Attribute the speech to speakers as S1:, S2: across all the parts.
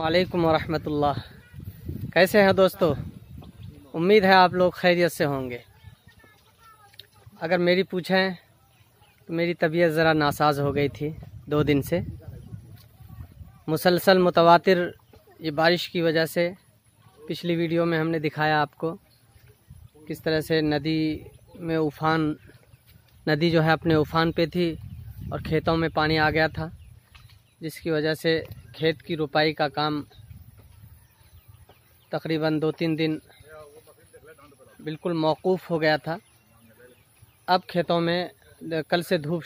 S1: वालेकुम वरहमतुल्लाह। कैसे हैं दोस्तों? उम्मीद है आप लोग खैरियत से होंगे। अगर मेरी पूछें तो मेरी तबीयत ज़रा नासाज हो गई थी 2 दिन से। मुसलसल मुतवातिर ये बारिश की वजह से पिछली वीडियो में हमने दिखाया आपको किस तरह से नदी में उफान, नदी जो है अपने उफान पे थी और खेतों में पानी आ गया था, जिसकी वजह से खेत की रुपाई का काम तकरीबन 2-3 दिन बिल्कुल मौकूफ़ हो गया था। अब खेतों में कल से धूप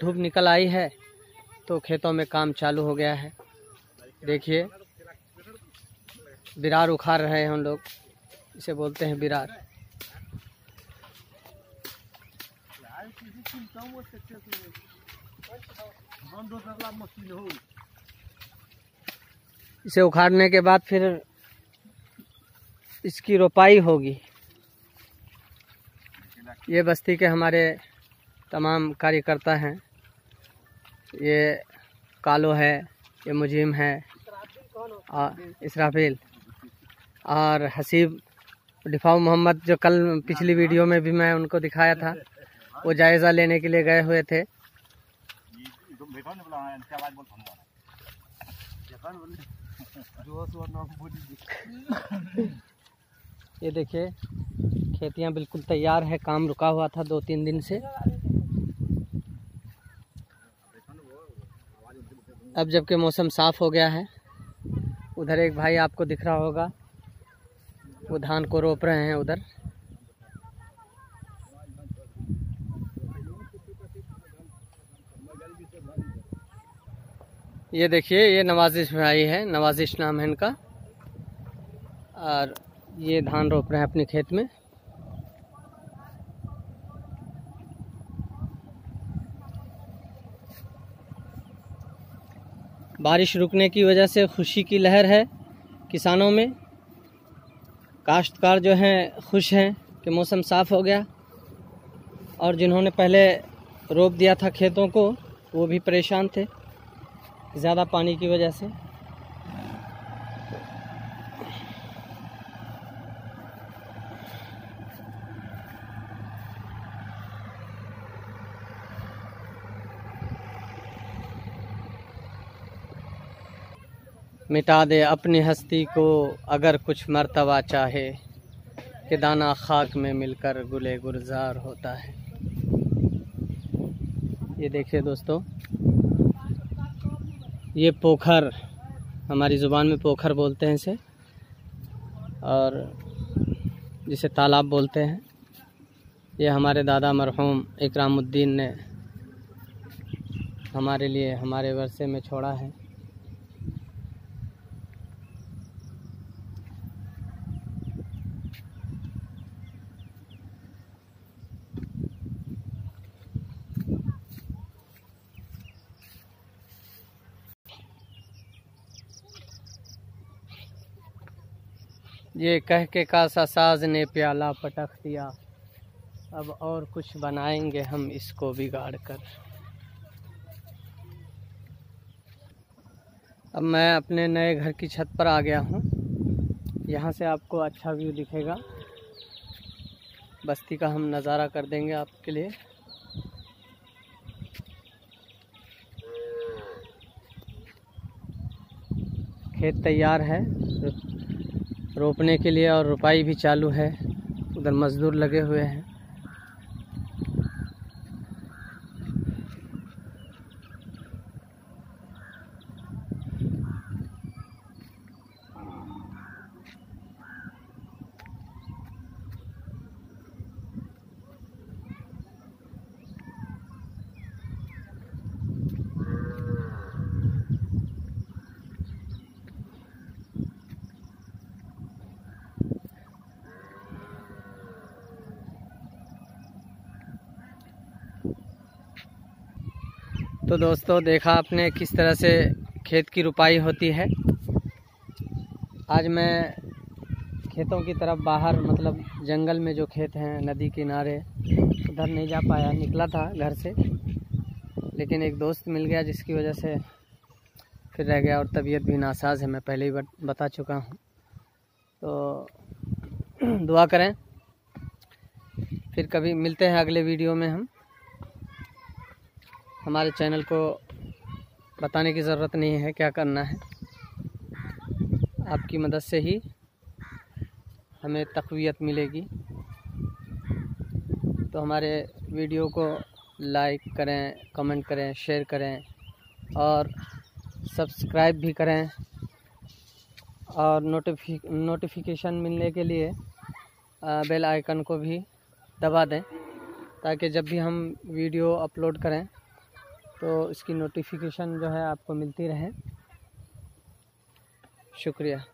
S1: धूप निकल आई है तो खेतों में काम चालू हो गया है। देखिए बिरार उखाड़ रहे हैं हम लोग, इसे बोलते हैं बिरार। इसे उखाड़ने के बाद फिर इसकी रोपाई होगी। ये बस्ती के हमारे तमाम कार्यकर्ता हैं, ये कालो है, ये मुजीम है, इसराफिल और हसीब डिफाऊ मोहम्मद, जो कल पिछली वीडियो में भी मैं उनको दिखाया था, वो जायज़ा लेने के लिए गए हुए थे। ये देखिए खेतियाँ बिल्कुल तैयार है, काम रुका हुआ था 2-3 दिन से। अब जबकि मौसम साफ़ हो गया है, उधर एक भाई आपको दिख रहा होगा, वो धान को रोप रहे हैं उधर। ये देखिए ये नवाजिश भाई है, नवाजिश नाम है इनका, और ये धान रोप रहे हैं अपने खेत में। बारिश रुकने की वजह से खुशी की लहर है किसानों में। काश्तकार जो हैं खुश हैं कि मौसम साफ़ हो गया, और जिन्होंने पहले रोप दिया था खेतों को वो भी परेशान थे ज़्यादा पानी की वजह से। मिटा दे अपनी हस्ती को अगर कुछ मर्तबा चाहे, कि दाना खाक में मिलकर गुले गुलजार होता है। ये देखिए दोस्तों, ये पोखर, हमारी ज़ुबान में पोखर बोलते हैं इसे, और जिसे तालाब बोलते हैं, ये हमारे दादा मरहूम इकरामुद्दीन ने हमारे लिए हमारे वर्षे में छोड़ा है। ये कह के कासा साज ने प्याला पटक दिया, अब और कुछ बनाएंगे हम इसको बिगाड़ कर। अब मैं अपने नए घर की छत पर आ गया हूँ। यहाँ से आपको अच्छा व्यू दिखेगा, बस्ती का हम नज़ारा कर देंगे आपके लिए। खेत तैयार है रोपने के लिए और रुपाई भी चालू है, उधर मज़दूर लगे हुए हैं। तो दोस्तों देखा आपने किस तरह से खेत की रुपाई होती है। आज मैं खेतों की तरफ बाहर, मतलब जंगल में जो खेत हैं नदी किनारे, उधर नहीं जा पाया, निकला था घर से, लेकिन एक दोस्त मिल गया जिसकी वजह से फिर रह गया, और तबीयत भी नासाज है, मैं पहले ही बता चुका हूँ। तो दुआ करें, फिर कभी मिलते हैं अगले वीडियो में। हम हमारे चैनल को बताने की ज़रूरत नहीं है क्या करना है, आपकी मदद से ही हमें तक़वियत मिलेगी। तो हमारे वीडियो को लाइक करें, कमेंट करें, शेयर करें और सब्सक्राइब भी करें, और नोटिफिकेशन मिलने के लिए बेल आइकन को भी दबा दें, ताकि जब भी हम वीडियो अपलोड करें तो इसकी नोटिफिकेशन जो है आपको मिलती रहे। शुक्रिया।